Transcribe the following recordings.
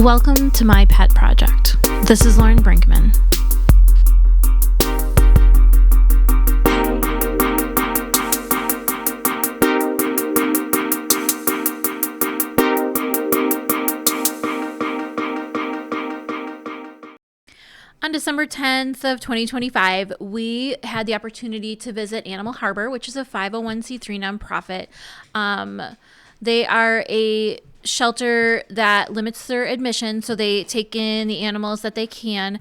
Welcome to My Pet Project. This is Lauren Brinkman. On December 10th of 2025, we had the opportunity to visit Animal Harbor, which is a 501c3 nonprofit. They are a shelter that limits their admission, so they take in the animals that they can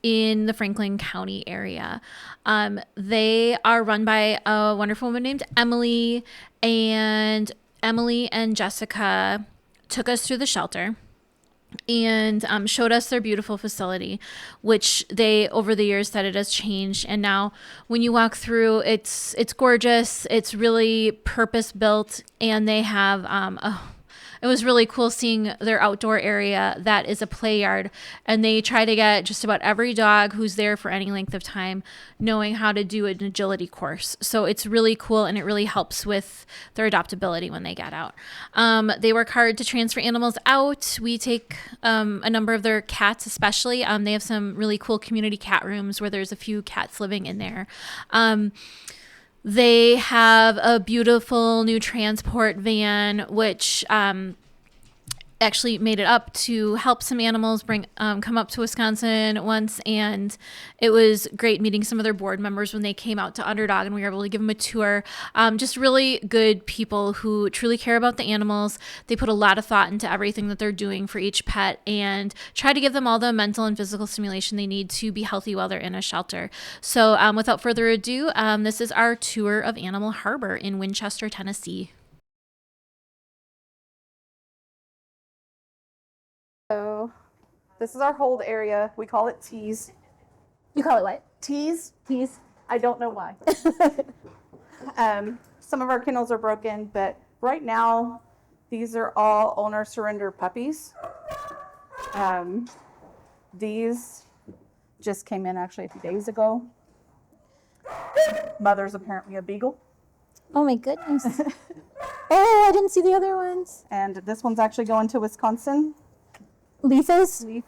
in the Franklin County area. They are run by a wonderful woman named Emily, and Emily and Jessica took us through the shelter and showed us their beautiful facility, which they over the years said it has changed. And now when you walk through, it's gorgeous. It's really purpose built, and they have it was really cool seeing their outdoor area that is a play yard, and they try to get just about every dog who's there for any length of time knowing how to do an agility course. So it's really cool, and it really helps with their adoptability when they get out. They work hard to transfer animals out. We take a number of their cats, especially. They have some really cool community cat rooms where there's a few cats living in there. They have a beautiful new transport van, which actually made it up to help some animals come up to Wisconsin once, and it was great meeting some of their board members when they came out to Underdog, and we were able to give them a tour. Just really good people who truly care about the animals. They put a lot of thought into everything that they're doing for each pet and try to give them all the mental and physical stimulation they need to be healthy while they're in a shelter. So without further ado, this is our tour of Animal Harbor in Winchester, Tennessee. So this is our hold area. We call it tees. You call it what? Tees. Tees? I don't know why. Some of our kennels are broken, but right now these are all owner surrender puppies. These just came in actually a few days ago. Mother's apparently a beagle. Oh my goodness. Oh, I didn't see the other ones. And this one's actually going to Wisconsin. Leafs? Yep,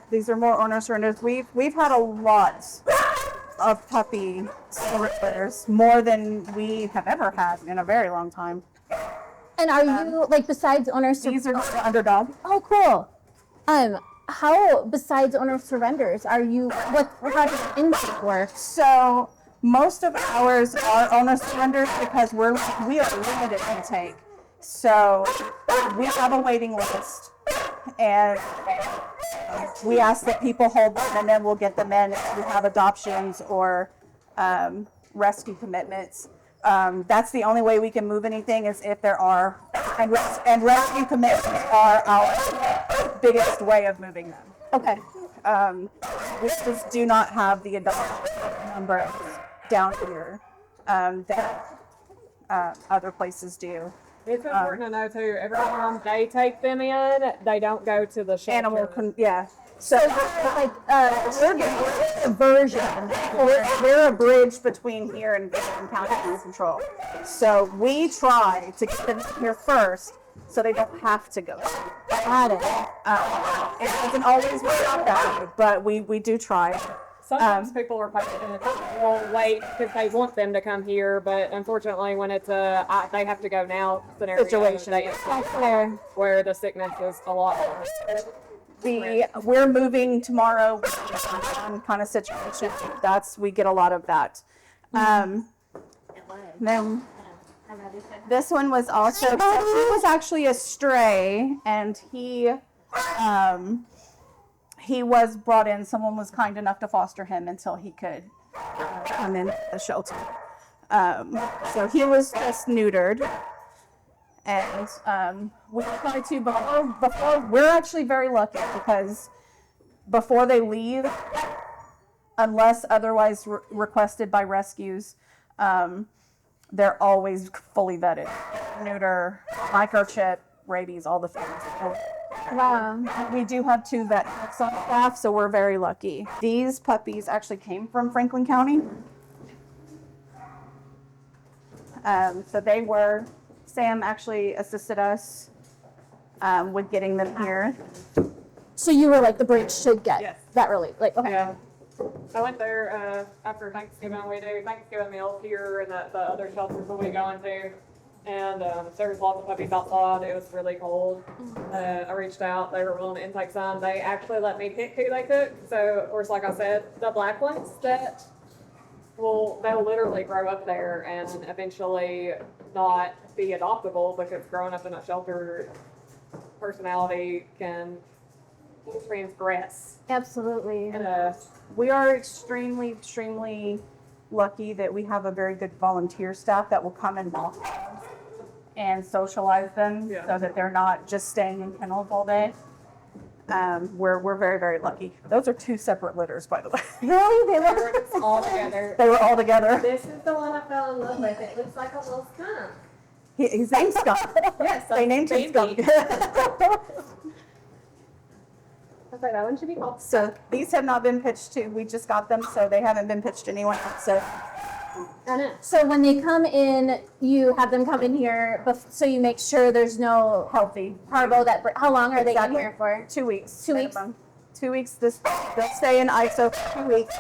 these are more owner surrenders. We've had a lot of puppy surrenders, more than we have ever had in a very long time. And are you, like, besides owner These are the Underdog. Oh, cool. How, besides owner surrenders, how does intake work? So most of ours are owner surrenders because we are limited intake. So we have a waiting list, and we ask that people hold them, and then we'll get them in if we have adoptions or rescue commitments. That's the only way we can move anything is if there are, and rescue commitments are our biggest way of moving them. Okay. We just do not have the adoption numbers down here that other places do. It's important to know too, every time they take them in, they don't go to the shelter. So Like, we're a version. we're a bridge between here and county animal control. So we try to get them here first so they don't have to go. Got it. It doesn't always work out that way, but we do try. Sometimes people are patient and will wait because they want them to come here, but unfortunately when it's they have to go now scenario, Situation. where the sickness is a lot worse. We're moving tomorrow kind of situation. We get a lot of that. Then this one was also, he was actually a stray, and he was brought in. Someone was kind enough to foster him until he could come in the shelter. So he was just neutered. And we try to, before we're actually very lucky because before they leave, unless otherwise requested by rescues, they're always fully vetted. Neuter, microchip, rabies, all the things. Wow. We do have 2 vet techs on staff, so we're very lucky. These puppies actually came from Franklin County. So Sam actually assisted us with getting them here. So you were like, the break should get Yes. that early. Like, okay. Yeah. I went there after Thanksgiving. We do Thanksgiving meals here and the other shelters that we go into. And there was lots of puppies outside. It was really cold. I reached out. They were willing to intake some. They actually let me pick who they took. So, of course, like I said, the black ones they'll literally grow up there and eventually not be adoptable because growing up in a shelter, personality can transgress. Absolutely. We are extremely, extremely lucky that we have a very good volunteer staff that will come and walk and socialize them so that they're not just staying in kennels all day. We're very, very lucky. Those are 2 separate litters, by the way. Really? They They look were just all together. They were all together. This is the one I fell in love with. It looks like a little skunk. His name's Skunk. Yes, They named him Skunk. I was like, that one should be called. So these have not been pitched to. We just got them, so they haven't been pitched to anyone else. So I know. So when they come in, you have them come in here, so you make sure there's no healthy. parvo how long are they in Exactly. here for? 2 weeks. 2 weeks? minimum. 2 weeks. They'll stay in ISO for 2 weeks.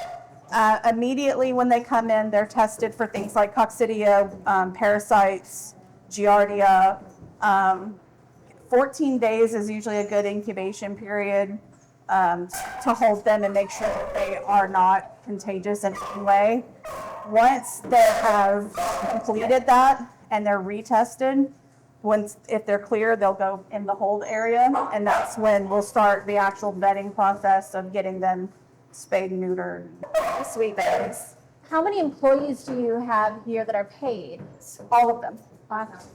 Immediately when they come in, they're tested for things like coccidia, parasites, giardia. 14 days is usually a good incubation period to hold them and make sure that they are not contagious in any way. Once they have completed that and they're retested, if they're clear, they'll go in the hold area, and that's when we'll start the actual vetting process of getting them spayed and neutered. Sweet babies. How many employees do you have here that are paid? All of them.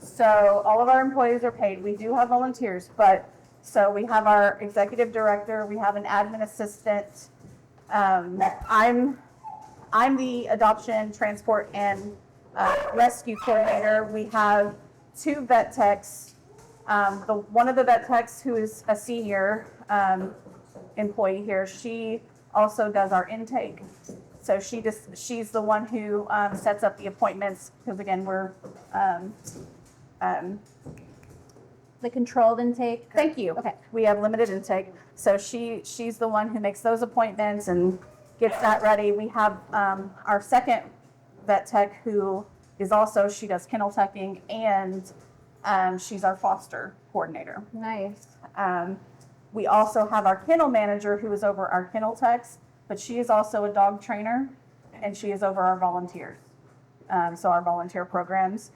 So all of our employees are paid. We do have volunteers, so we have our executive director, we have an admin assistant. I'm the adoption, transport, and rescue coordinator. We have 2 vet techs. One of the vet techs, who is a senior employee here, she also does our intake. So she's the one who sets up the appointments, because again, we're The controlled intake? thank you. Okay. We have limited intake. So she's the one who makes those appointments and gets that ready. We have our second vet tech, who is also, she does kennel teching, and she's our foster coordinator. Nice. We also have our kennel manager, who is over our kennel techs, but she is also a dog trainer, and she is over our volunteers. So our volunteer programs.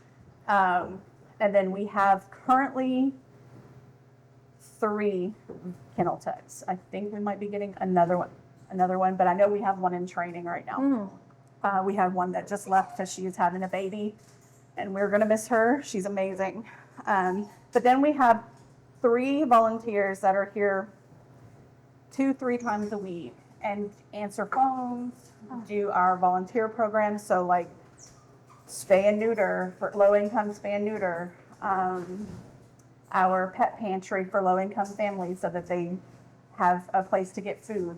And then we have currently 3 kennel techs. I think we might be getting another one, but I know we have one in training right now. We have one that just left because she is having a baby, and we're going to miss her. She's amazing. But then we have 3 volunteers that are here 2-3 times a week and answer phones, do our volunteer programs. So like spay and neuter for low-income spay and neuter, our pet pantry for low-income families so that they have a place to get food.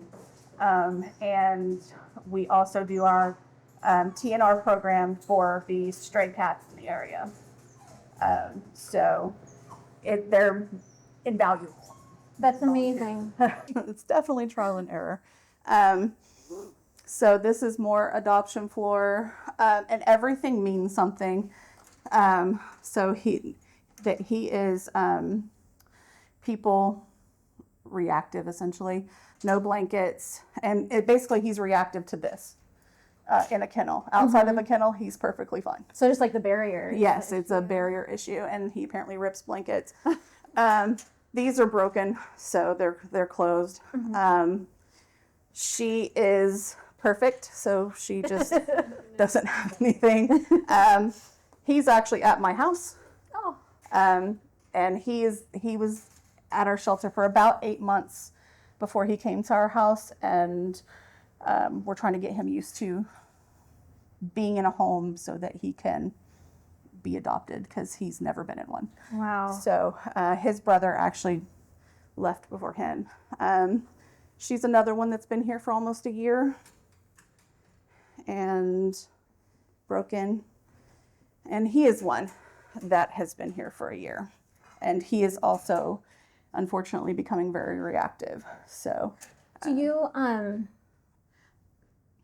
And we also do our TNR program for the stray cats in the area. So they're invaluable. That's amazing. It's definitely trial and error. So this is more adoption floor, and everything means something. So he is people reactive, essentially. No blankets, and basically he's reactive to this in a kennel. Outside of a kennel, he's perfectly fine. So just like the barrier. Yes, it's a barrier issue, and he apparently rips blankets. These are broken, so they're closed. She is perfect, so she just doesn't have anything. He's actually at my house. Oh. And he was at our shelter for about 8 months before he came to our house, and we're trying to get him used to being in a home so that he can be adopted, because he's never been in one. Wow. So his brother actually left before him. She's another one that's been here for almost a year and broken. And he is one that has been here for a year. And he is also, unfortunately, becoming very reactive. So, Do you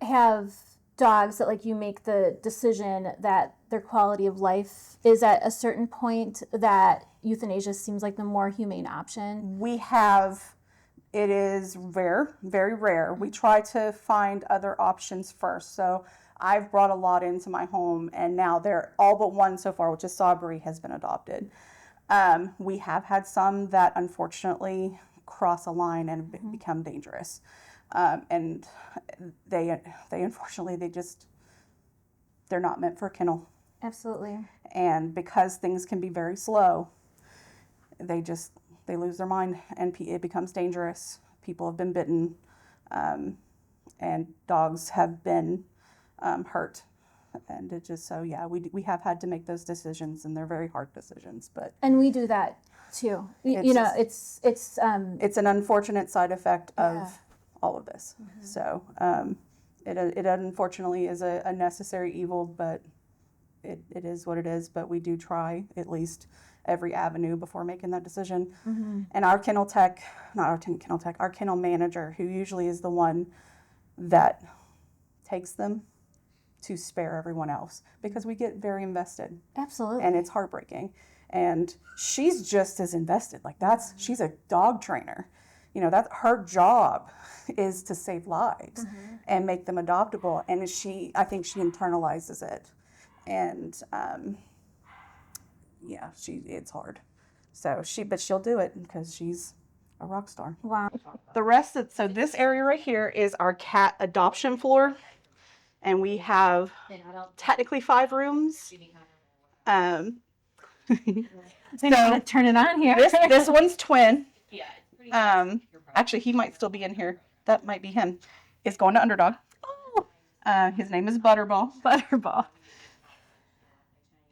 have dogs that like you make the decision that their quality of life is at a certain point that euthanasia seems like the more humane option? we have, it is rare, very rare. We try to find other options first. So I've brought a lot into my home, and now they're all but one so far, which is Sabri, has been adopted. We have had some that unfortunately cross a line and become dangerous. And they unfortunately, they're not meant for a kennel. Absolutely. And because things can be very slow, they lose their mind, and it becomes dangerous. People have been bitten, and dogs have been hurt. And it just, so yeah, we have had to make those decisions, and they're very hard decisions, but And we do that too. You know, it's it's an unfortunate side effect of all of this. So it unfortunately is a necessary evil, but it is what it is. But we do try at least every avenue before making that decision. And our kennel tech, not our kennel tech, our kennel manager, who usually is the one that takes them, to spare everyone else, because we get very invested. absolutely. And it's heartbreaking. And she's just as invested. Like she's a dog trainer. You know, that's her job, is to save lives and make them adoptable. And I think she internalizes it. And yeah, it's hard. So but she'll do it because she's a rock star. Wow. The rest so this area right here is our cat adoption floor. And we have technically 5 rooms. I gotta turn it on here. This one's twin. Actually, he might still be in here. That might be him. Is going to Underdog. His name is Butterball. Butterball.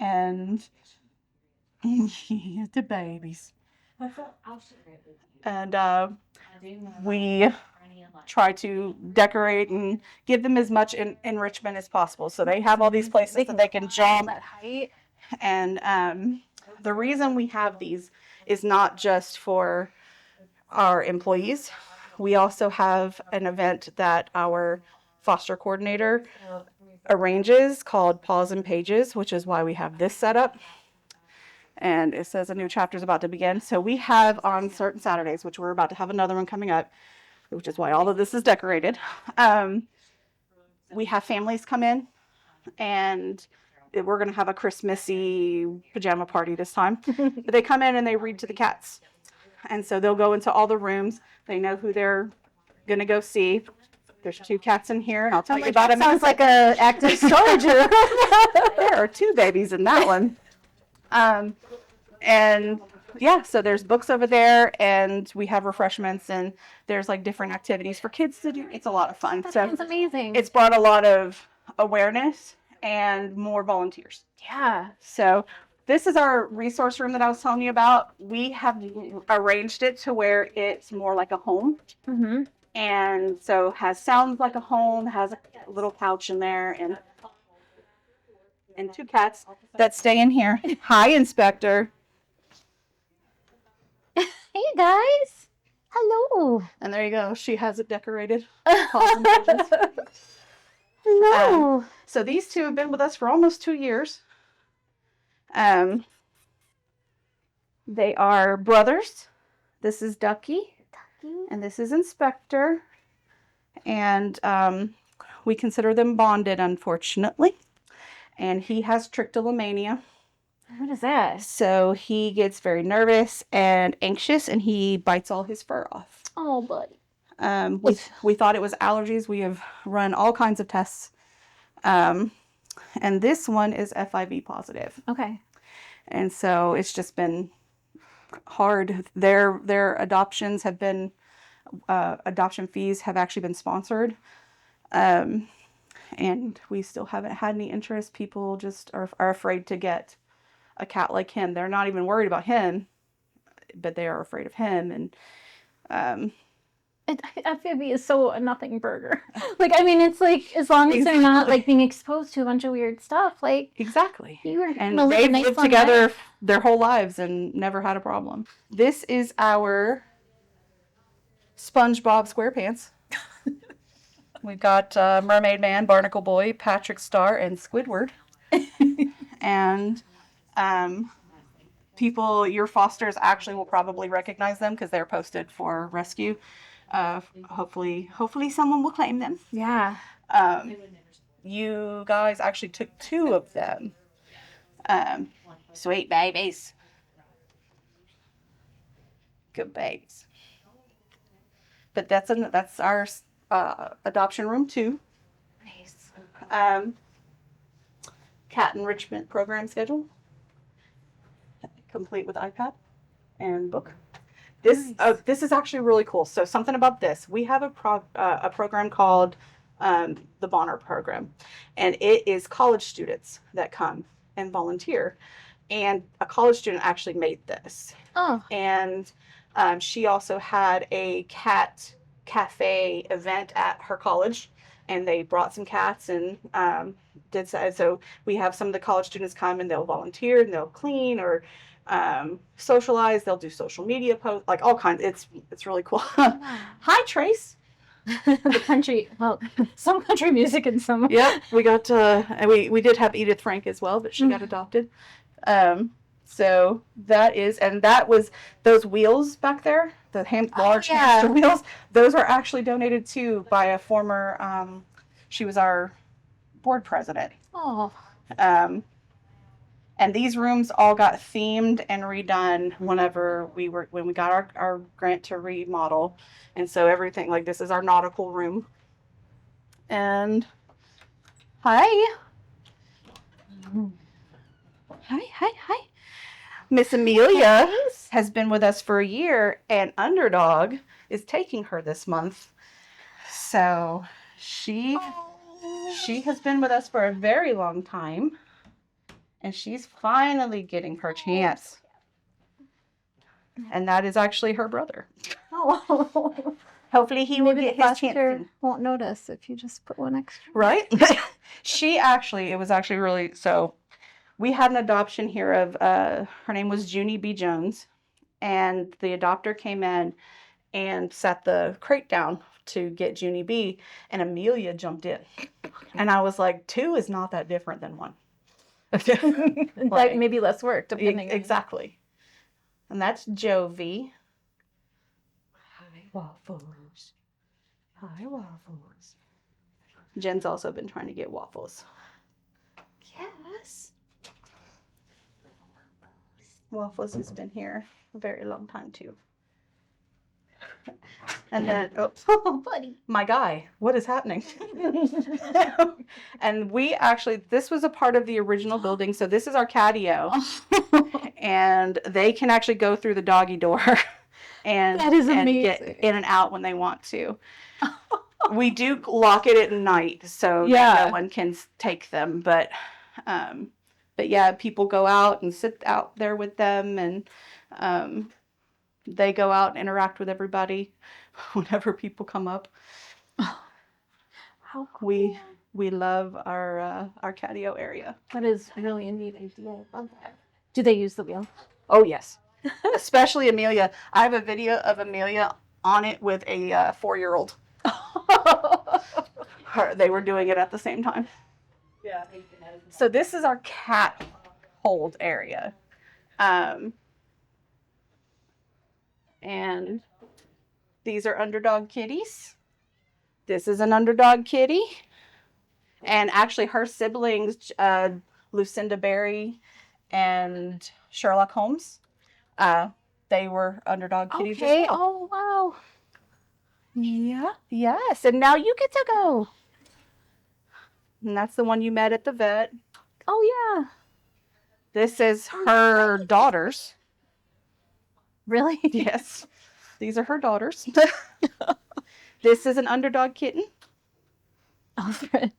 And the babies. And we try to decorate and give them as much enrichment as possible. So they have all these places that they can jump. That height. And the reason we have these is not just for our employees. We also have an event that our foster coordinator arranges called Paws and Pages, which is why we have this set up. And it says a new chapter is about to begin. So we have on certain Saturdays, which we're about to have another one coming up, which is why all of this is decorated. We have families come in, and we're going to have a Christmassy pajama party this time. But they come in and they read to the cats. And so they'll go into all the rooms. They know who they're going to go see. There's 2 cats in here, and I'll tell you about them. Sounds like an active storage room. There are 2 babies in that one. And yeah, so there's books over there, and we have refreshments, and there's like different activities for kids to do. It's a lot of fun. That So sounds amazing. it's brought a lot of awareness and more volunteers. Yeah. So this is our resource room that I was telling you about. We have arranged it to where it's more like a home. Mm-hmm. And so has sounds like a home, has a little couch in there, and 2 cats that stay in here. Hi, Inspector. Hey guys. Hello. And there you go. She has it decorated. Paws and Pages. Hello. So these 2 have been with us for almost 2 years. They are brothers. This is Ducky, and this is Inspector. And we consider them bonded, unfortunately. And he has trichotillomania. What is that? So he gets very nervous and anxious, and he bites all his fur off. Oh, buddy. We thought it was allergies. We have run all kinds of tests. And this one is FIV positive. Okay. And so it's just been hard. Their adoptions have been, adoption fees have actually been sponsored. And we still haven't had any interest. People just are afraid to get a cat like him. They're not even worried about him, but they are afraid of him. And FAB is so a nothing burger. Like, I mean, it's like, as long as they're not like being exposed to a bunch of weird stuff, like, Exactly. you were And gonna live a they've nice lived long together life. their whole lives and never had a problem. This is our SpongeBob SquarePants. We've got Mermaid Man, Barnacle Boy, Patrick Star, and Squidward. And people, your fosters actually will probably recognize them because they're posted for rescue. Hopefully someone will claim them. Yeah. You guys actually took 2 of them. Sweet babies. Good babies. But that's our adoption room 2. Nice. Cat enrichment program schedule, complete with iPad and book. This is actually really cool. So something about this, we have a program called the Bonner program, and it is college students that come and volunteer. And a college student actually made this. Oh. And she also had a cat cafe event at her college, and they brought some cats and did so. We have some of the college students come and they'll volunteer and they'll clean or socialize. They'll do social media posts, like all kinds. It's really cool. Hi, Trace. The country, well, some country music and some. Yep, we got and we did have Edith Frank as well, but she got adopted. So that was those wheels back there, the large hamster wheels. Those are actually donated to by a former. She was our board president. Oh. And these rooms all got themed and redone when we got our grant to remodel, and so everything, like, this is our nautical room. And hi. Miss Amelia has been with us for a year, and Underdog is taking her this month. So she has been with us for a very long time, and she's finally getting her chance. And that is actually her brother. Oh. Hopefully he will get his chance soon. Won't notice if you just put one extra. Right? It was actually really, so we had an adoption here of, her name was Junie B. Jones, and the adopter came in and sat the crate down to get Junie B, and Amelia jumped in. And I was like, 2 is not that different than 1. Like maybe less work, depending. Exactly. And that's Jovi. Hi, Waffles. Hi, Waffles. Jen's also been trying to get Waffles. Yes. Waffles has been here a very long time too. And then, buddy, my guy, what is happening? And this was a part of the original building. So this is our catio, and they can actually go through the doggy door and that is amazing. Get in and out when they want to. We do lock it at night so that no one can take them, but yeah, people go out and sit out there with them, and they go out and interact with everybody whenever people come up. How cool. We love our catio area. That is really a neat idea. I love that. Do they use the wheel? Oh, yes. Especially Amelia. I have a video of Amelia on it with a 4-year-old. They were doing it at the same time. Yeah. So this is our cat hold area. And these are Underdog kitties. This is an Underdog kitty. And actually her siblings, Lucinda Berry and Sherlock Holmes, they were Underdog kitties as well. Oh, wow. Yeah. Yes. And now you get to go. And that's the one you met at the vet. Oh, yeah. This is her daughters. Really? Yes. These are her daughters. This is an Underdog kitten. Alfred.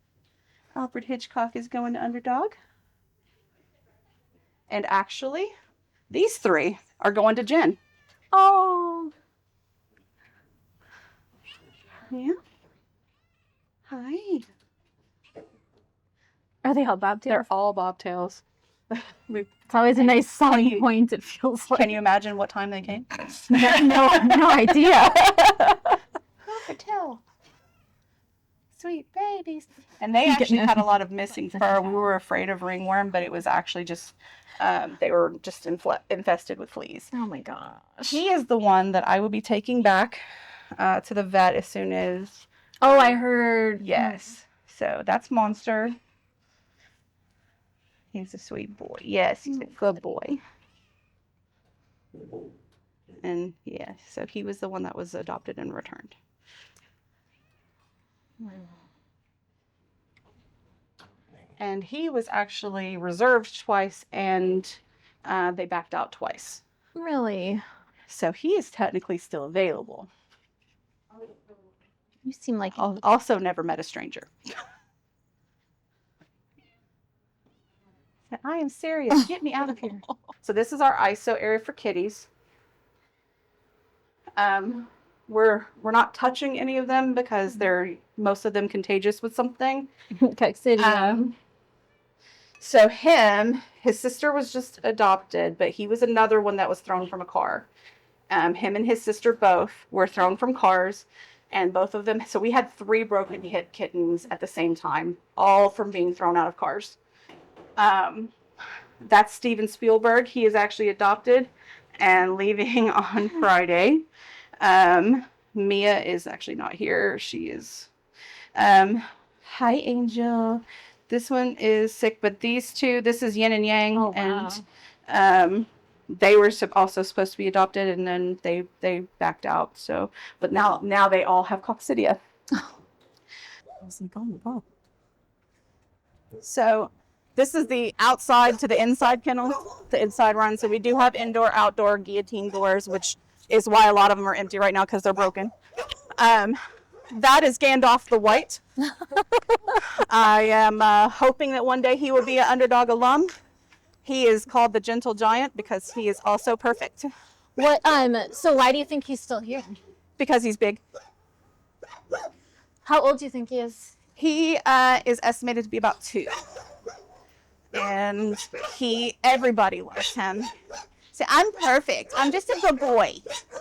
Alfred Hitchcock is going to Underdog. And actually, these 3 are going to Jen. Oh. Yeah. Hi. Are they all bobtails? They're all bobtails. It's always a nice selling point, it feels like. Can you imagine what time they came? No idea. Bobtail. Sweet babies. And they actually had a lot of missing fur. We were afraid of ringworm, but it was actually just, they were just infested with fleas. Oh my gosh. He is the one that I will be taking back to the vet as soon as. Oh, I heard. Yes. So that's Monster. He's a sweet boy. Yes, he's a good boy. And yeah, so he was the one that was adopted and returned. And he was actually reserved twice, and they backed out twice. Really? So he is technically still available. You seem like Also never met a stranger. I am serious. Get me out of here. So this is our ISO area for kitties. We're not touching any of them because they're most of them contagious with something. So his sister was just adopted, but he was another one that was thrown from a car. Him and his sister both were thrown from cars, and both of them. So we had 3 broken hip kittens at the same time, all from being thrown out of cars. That's Steven Spielberg. He is actually adopted and leaving on Friday. Mia is actually not here. She is. Hi, Angel. This one is sick, but these two, this is Yin and Yang. Oh, wow. And they were also supposed to be adopted, and then they backed out. So, but now they all have coccidia. So this is the outside to the inside kennel, the inside run. So we do have indoor, outdoor guillotine doors, which is why a lot of them are empty right now because they're broken. That is Gandalf the White. I am hoping that one day he will be an Underdog alum. He is called the Gentle Giant because he is also perfect. What? So why do you think he's still here? Because he's big. How old do you think he is? He is estimated to be about 2. And everybody loves him. So I'm perfect. I'm just a good boy.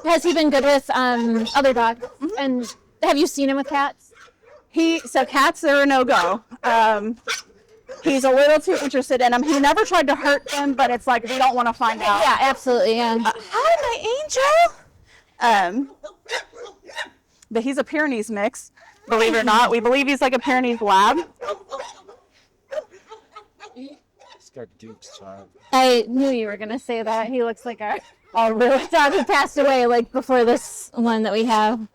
Has he been good with other dogs? Mm-hmm. And have you seen him with cats? So cats are a no-go. He's a little too interested in them. He never tried to hurt them, but it's like we don't want to find out. Yeah, absolutely. Yeah. Hi, my angel. But he's a Pyrenees mix, believe it or not. We believe he's like a Pyrenees lab. Duke's child. I knew you were gonna say that. He looks like our real dog who passed away like before this one that we have.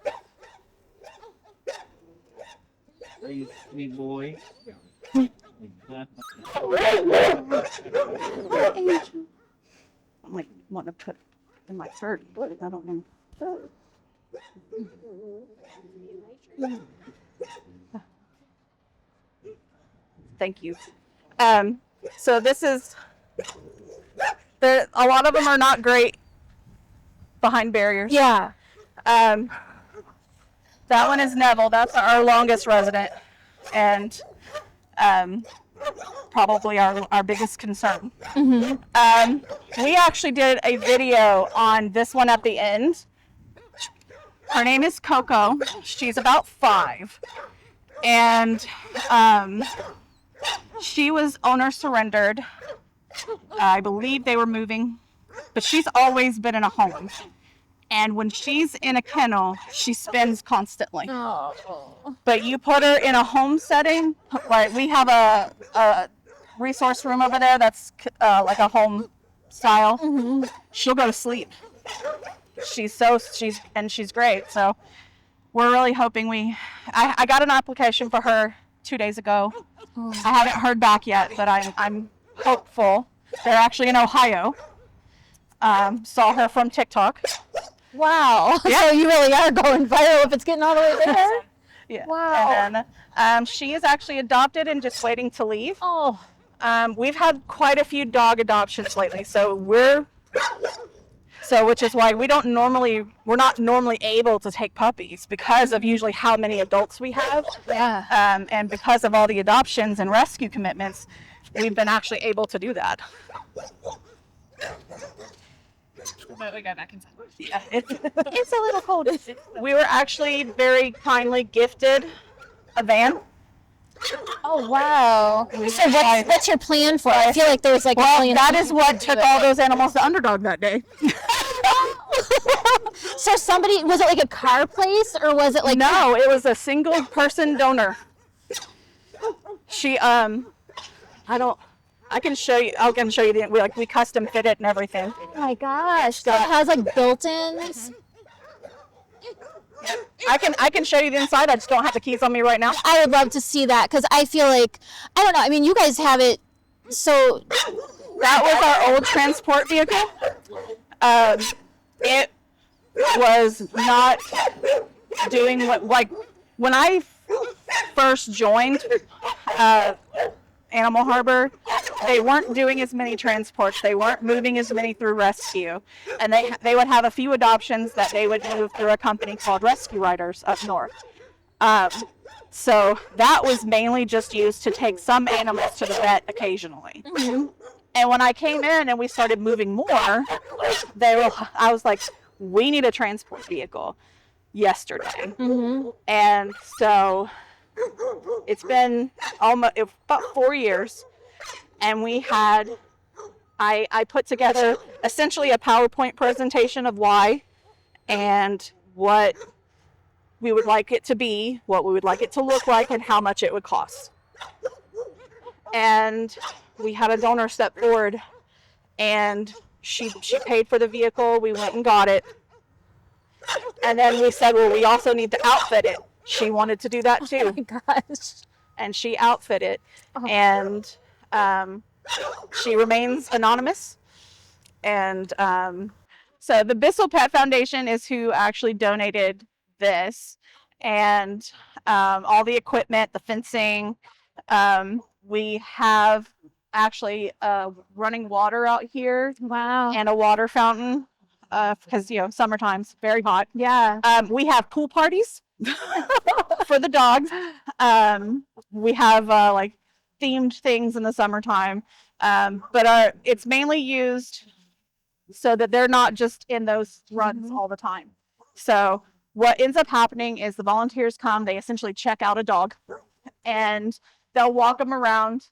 Are you sweet boy? I'm like wanting to put in my third. I don't know. Thank you. So this is, a lot of them are not great behind barriers. Yeah. That one is Neville. That's our longest resident, and probably our biggest concern. Mm-hmm. We actually did a video on this one at the end. Her name is Coco. She's about 5, and she was owner surrendered. I believe they were moving, but she's always been in a home. And when she's in a kennel, she spins constantly. Oh. But you put her in a home setting, like we have a resource room over there that's like a home style. Mm-hmm. She'll go to sleep. She's great. So we're really hoping I got an application for her 2 days ago. Oh. I haven't heard back yet, but I'm hopeful. They're actually in Ohio. Saw her from TikTok. Wow. Yeah. So you really are going viral if it's getting all the way there. Yeah. Wow. And then she is actually adopted and just waiting to leave. Oh. We've had quite a few dog adoptions lately, so we're So, which is why we're not normally able to take puppies because of usually how many adults we have. Yeah. And because of all the adoptions and rescue commitments, we've been actually able to do that. But we go back inside. Yeah, it's a little cold. We were actually very kindly gifted a van. Oh, wow. So what's your plan for it? I feel like there was like a Well, million that things is you what could do took it. all those animals to Underdog that day. So was it like a car place or was it like? No, it was a single person donor. She, I can show you we custom fit it and everything. Oh my gosh. So it has like built-ins. I can show you the inside. I just don't have the keys on me right now. I would love to see that because I feel like, I don't know, I mean, you guys have it, so. That was our old transport vehicle. It was not doing when I first joined Animal Harbor, they weren't doing as many transports. They weren't moving as many through rescue. And they would have a few adoptions that they would move through a company called Rescue Riders up north. So that was mainly just used to take some animals to the vet occasionally. Mm-hmm. And when I came in and we started moving more, I was like, we need a transport vehicle yesterday. Mm-hmm. And so it's been about 4 years, and I put together essentially a PowerPoint presentation of why and what we would like it to be, what we would like it to look like, and how much it would cost. And we had a donor step forward, and she paid for the vehicle. We went and got it. And then we said, well, we also need to outfit it. She wanted to do that too. Oh my gosh. And she outfitted. And she remains anonymous. And so the Bissell Pet Foundation is who actually donated this. And all the equipment, the fencing. We have actually running water out here. Wow. And a water fountain. Because, summertime's very hot. Yeah. We have pool parties for the dogs. We have like themed things in the summertime. But it's mainly used so that they're not just in those runs all the time. So what ends up happening is the volunteers come, they essentially check out a dog, and they'll walk them around,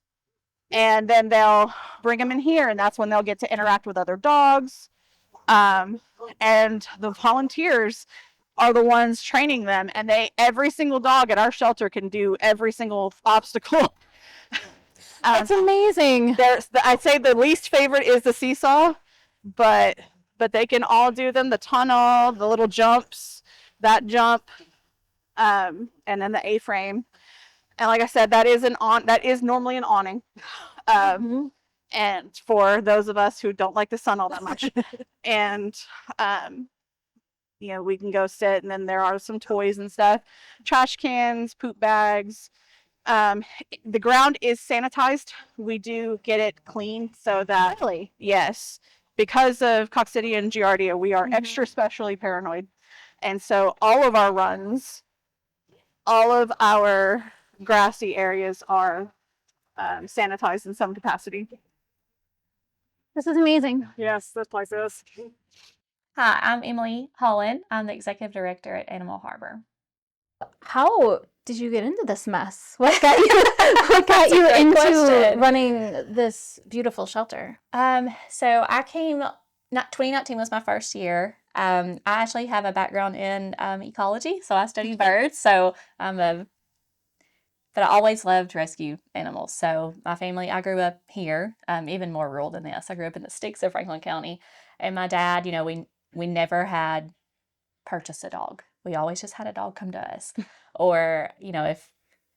and then they'll bring them in here, and that's when they'll get to interact with other dogs. And the volunteers are the ones training them, and every single dog at our shelter can do every single obstacle. That's amazing. I'd say the least favorite is the seesaw, but they can all do them. The tunnel, the little jumps, that jump, and then the A-frame. And like I said, that is normally an awning. And for those of us who don't like the sun all that much. And, we can go sit, and then there are some toys and stuff. Trash cans, poop bags. The ground is sanitized. We do get it clean so that... Really? Yes. Because of Coccidia and Giardia, we are extra specially paranoid. And so all of our runs, all of our grassy areas are sanitized in some capacity. This is amazing. Yes, this place is. Hi, I'm Emily Holland. I'm the executive director at Animal Harbor. How did you get into this mess? What got you into question. running this beautiful shelter? So I came, 2019 was my first year. I actually have a background in ecology, so I study birds. So but I always loved rescue animals. So my family, I grew up here, even more rural than this. I grew up in the sticks of Franklin County, and my dad, we never had purchased a dog. We always just had a dog come to us, or if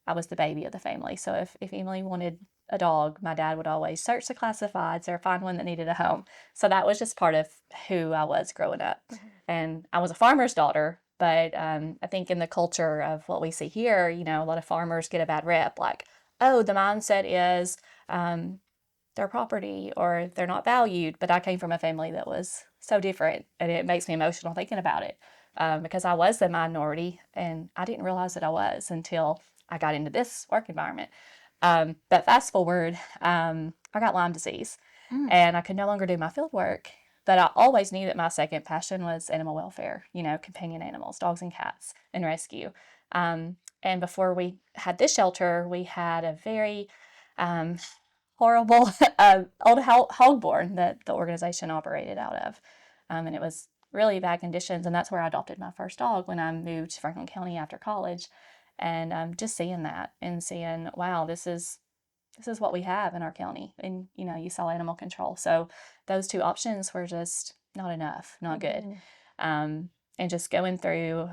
I was the baby of the family. So if Emily wanted a dog, my dad would always search the classifieds or find one that needed a home. So that was just part of who I was growing up. And I was a farmer's daughter. But I think in the culture of what we see here, a lot of farmers get a bad rep. Like, oh, the mindset is their property or they're not valued. But I came from a family that was so different, and it makes me emotional thinking about it, because I was the minority, and I didn't realize that I was until I got into this work environment. But fast forward, I got Lyme disease, and I could no longer do my field work. But I always knew that my second passion was animal welfare, companion animals, dogs and cats, and rescue. And before we had this shelter, we had a very horrible old hog barn that the organization operated out of. And it was really bad conditions. And that's where I adopted my first dog when I moved to Franklin County after college. And just seeing that and seeing, wow, this is what we have in our county. And, you saw animal control. So those two options were just not enough, not good. And just going through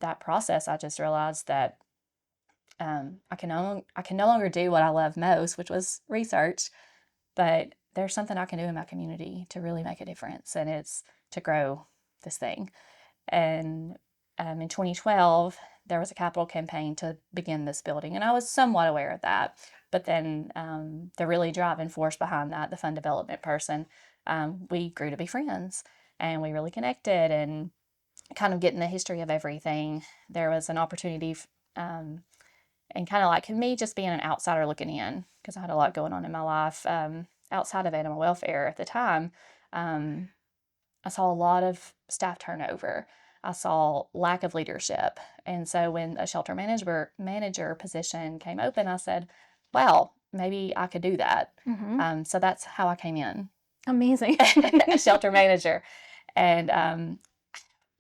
that process, I just realized that I can no longer do what I love most, which was research, but there's something I can do in my community to really make a difference, and it's to grow this thing. And in 2012, there was a capital campaign to begin this building, and I was somewhat aware of that. But then the really driving force behind that, the fund development person, we grew to be friends, and we really connected, and kind of getting the history of everything. There was an opportunity, and kind of like me just being an outsider looking in, because I had a lot going on in my life outside of animal welfare at the time. I saw a lot of staff turnover. I saw lack of leadership. And so when a shelter manager position came open, I said, wow, maybe I could do that. So that's how I came in. Amazing. A shelter manager. And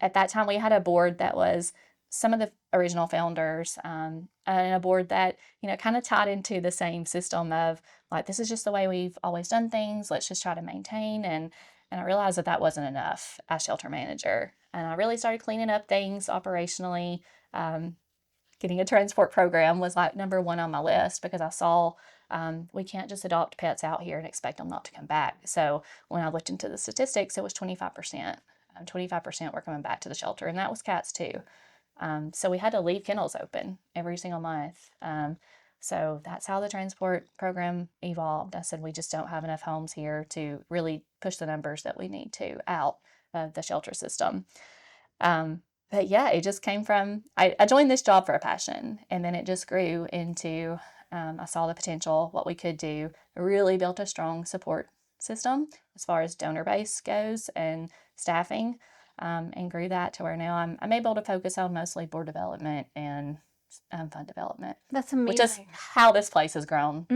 at that time, we had a board that was some of the original founders, and a board that, kind of tied into the same system of, like, this is just the way we've always done things. Let's just try to maintain. And I realized that wasn't enough as shelter manager. And I really started cleaning up things operationally. Getting a transport program was like number one on my list, because I saw we can't just adopt pets out here and expect them not to come back. So when I looked into the statistics, it was 25%. 25% were coming back to the shelter, and that was cats too. So we had to leave kennels open every single month. So that's how the transport program evolved. I said, we just don't have enough homes here to really push the numbers that we need to out of the shelter system. But yeah, it just came from, I joined this job for a passion, and then it just grew into, I saw the potential, what we could do. I really built a strong support system as far as donor base goes and staffing, and grew that to where now I'm able to focus on mostly board development and fund development. That's amazing. Which is how this place has grown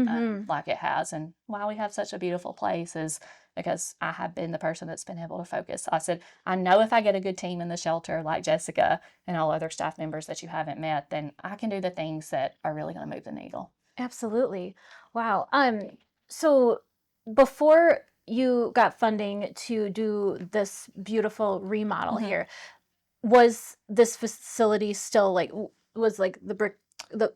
like it has. And why we have such a beautiful place is because I have been the person that's been able to focus. I said, I know if I get a good team in the shelter like Jessica and all other staff members that you haven't met, then I can do the things that are really going to move the needle. Absolutely. Wow. So before you got funding to do this beautiful remodel here, was this facility still was like the brick,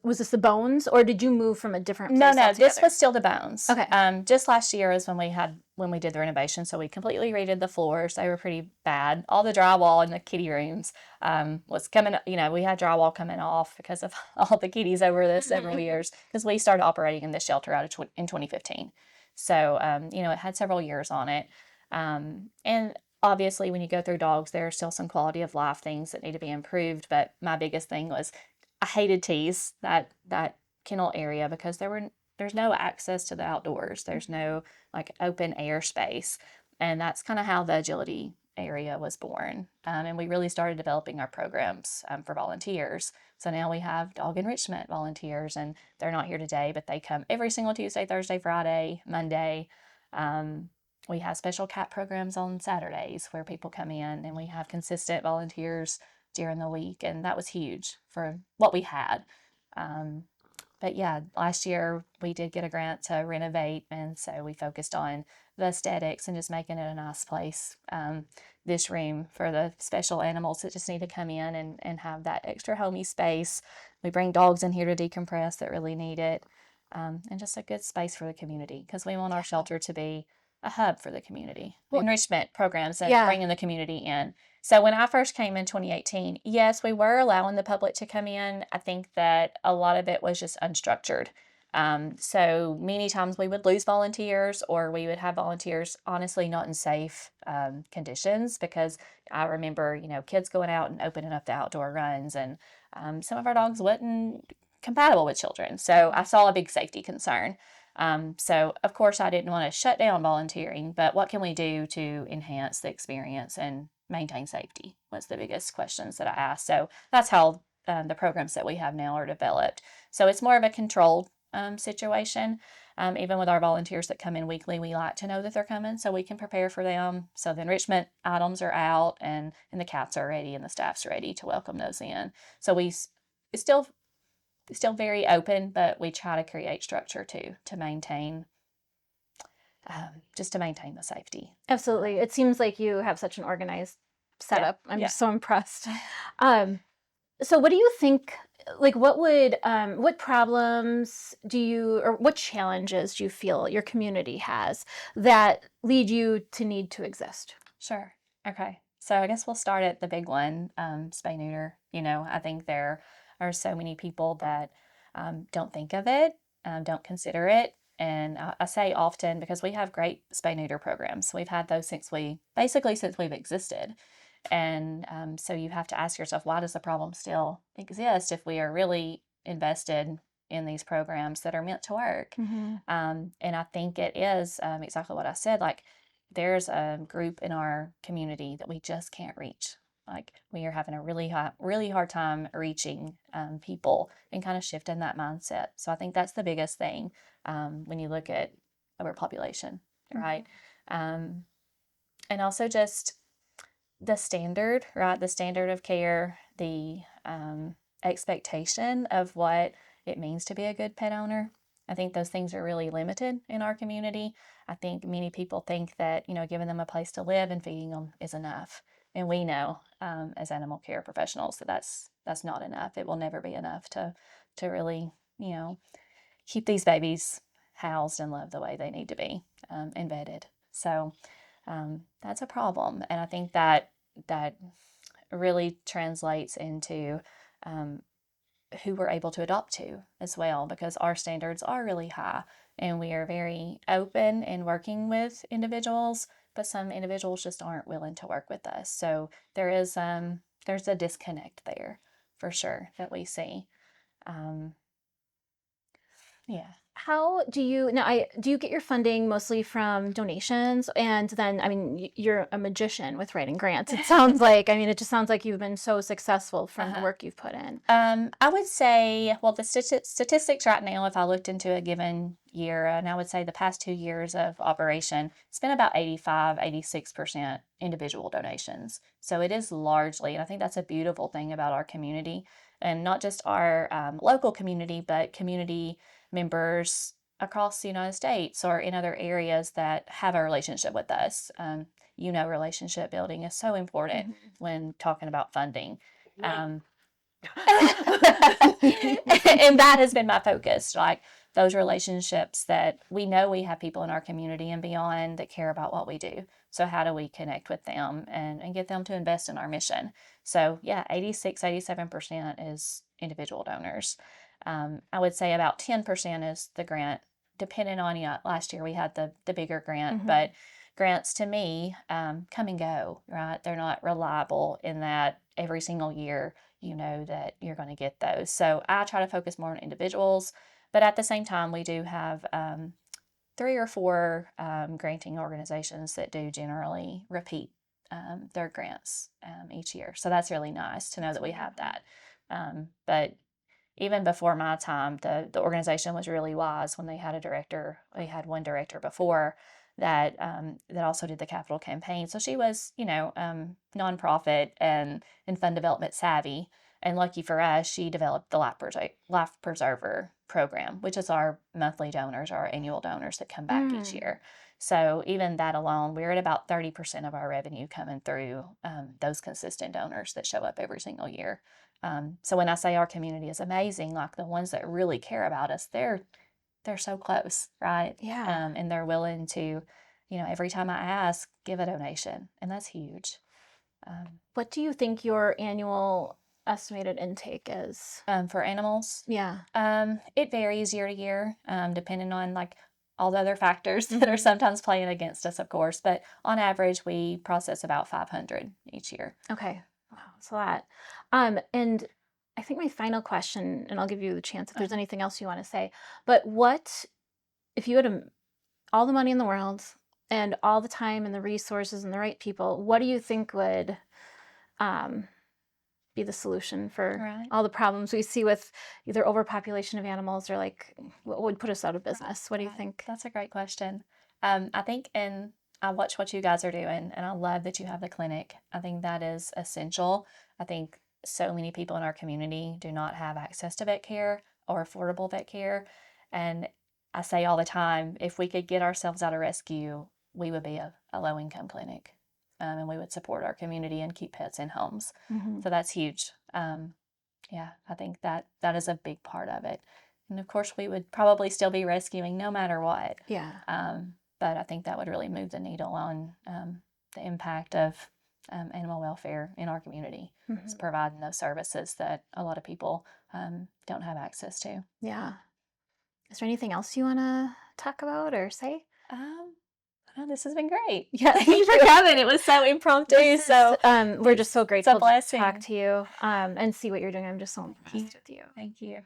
was this the bones, or did you move from a different place? No, this was still the bones. Okay. Just last year is when we did the renovation, so we completely redid the floors. They were pretty bad. All the drywall in the kitty rooms was coming, we had drywall coming off because of all the kitties over the several years, because we started operating in this shelter in 2015. So, it had several years on it. And obviously, when you go through dogs, there are still some quality of life things that need to be improved. But my biggest thing was I hated tease that kennel area, because there's no access to the outdoors. There's no open air space. And that's kind of how the agility area was born. And we really started developing our programs for volunteers. So now we have dog enrichment volunteers, and they're not here today, but they come every single Tuesday, Thursday, Friday, Monday. We have special cat programs on Saturdays where people come in, and we have consistent volunteers during the week. And that was huge for what we had. But yeah, last year we did get a grant to renovate, and so we focused on the aesthetics and just making it a nice place. This room for the special animals that just need to come in and have that extra homey space. We bring dogs in here to decompress that really need it, and just a good space for the community, because we want our shelter to be a hub for the community. Enrichment programs and bringing the community in. So when I first came in 2018, yes, we were allowing the public to come in. I think that a lot of it was just unstructured. So many times we would lose volunteers, or we would have volunteers honestly not in safe conditions, because I remember, kids going out and opening up the outdoor runs, and some of our dogs wasn't compatible with children. So I saw a big safety concern. So of course I didn't want to shut down volunteering, but what can we do to enhance the experience and maintain safety was the biggest questions that I asked. So that's how the programs that we have now are developed. So it's more of a controlled situation. Even with our volunteers that come in weekly, we like to know that they're coming so we can prepare for them. So the enrichment items are out, and the cats are ready, and the staff's ready to welcome those in. So it's still very open, but we try to create structure to maintain just to maintain the safety. Absolutely. It seems like you have such an organized setup. I'm just so impressed. So what do you think, like, what problems or what challenges do you feel your community has that lead you to need to exist? Sure. Okay. So I guess we'll start at the big one, spay neuter. I think there are so many people that don't think of it, don't consider it. And I say often, because we have great spay neuter programs. We've had those since we've existed. And so you have to ask yourself, why does the problem still exist if we are really invested in these programs that are meant to work? Mm-hmm. And I think it is exactly what I said. Like, there's a group in our community that we just can't reach. Like, we are having a really hard time reaching people and kind of shifting that mindset. So I think that's the biggest thing when you look at overpopulation, right? And also just the standard, right? The standard of care, the expectation of what it means to be a good pet owner. I think those things are really limited in our community. I think many people think that, giving them a place to live and feeding them is enough. And we know, as animal care professionals, that that's not enough. It will never be enough to really, keep these babies housed and loved the way they need to be, and vetted. So that's a problem. And I think that really translates into who we're able to adopt to as well, because our standards are really high, and we are very open in working with individuals, but some individuals just aren't willing to work with us. So there's a disconnect there for sure that we see. Yeah. How do you do you get your funding mostly from donations? And then, I mean, you're a magician with writing grants. It sounds like, it just sounds like you've been so successful from the work you've put in. I would say, well, the statistics right now, if I looked into a given year, and I would say the past 2 years of operation, it's been about 86% individual donations. So it is largely, and I think that's a beautiful thing about our community, and not just our local community, but community members across the United States or in other areas that have a relationship with us. Relationship building is so important when talking about funding. And that has been my focus, like those relationships that we know we have people in our community and beyond that care about what we do. So how do we connect with them and get them to invest in our mission? So yeah, 87% is individual donors. I would say about 10% is the grant, depending on, last year we had the bigger grant, but grants to me come and go, right? They're not reliable in that every single year that you're going to get those. So I try to focus more on individuals, but at the same time, we do have 3 or 4 granting organizations that do generally repeat their grants each year. So that's really nice to know that we have that. But even before my time, the organization was really wise when they had a director. We had one director before that also did the capital campaign. So she was, nonprofit and fund development savvy. And lucky for us, she developed the Life Preserver program, which is our monthly donors, our annual donors that come back each year. So even that alone, we're at about 30% of our revenue coming through those consistent donors that show up every single year. So when I say our community is amazing, like the ones that really care about us, they're so close, right? Yeah. And they're willing to, every time I ask, give a donation, and that's huge. What do you think your annual estimated intake is? For animals, Yeah. it varies year to year, depending on like all the other factors that are sometimes playing against us, of course. But on average, we process about 500 each year. Okay. Wow, that's a lot. And I think my final question, and I'll give you the chance if there's anything else you want to say, but what if you had all the money in the world and all the time and the resources and the right people, what do you think would be the solution for Right. all the problems we see with either overpopulation of animals or like what would put us out of business? What do you think? That's a great question. I think, and I watch what you guys are doing, and I love that you have the clinic. I think that is essential. I think so many people in our community do not have access to vet care or affordable vet care. And I say all the time, if we could get ourselves out of rescue, we would be a low income clinic. And we would support our community and keep pets in homes. Mhm. So that's huge. Yeah, I think that is a big part of it. And of course, we would probably still be rescuing no matter what. Yeah. But I think that would really move the needle on the impact of animal welfare in our community. Is providing those services that a lot of people don't have access to. Yeah. Is there anything else you want to talk about or say? Oh, this has been great. Yeah, Thank you for coming. It was so impromptu. So we're just so grateful to blessing. talk to you and see what you're doing. I'm just so impressed with you. Thank you.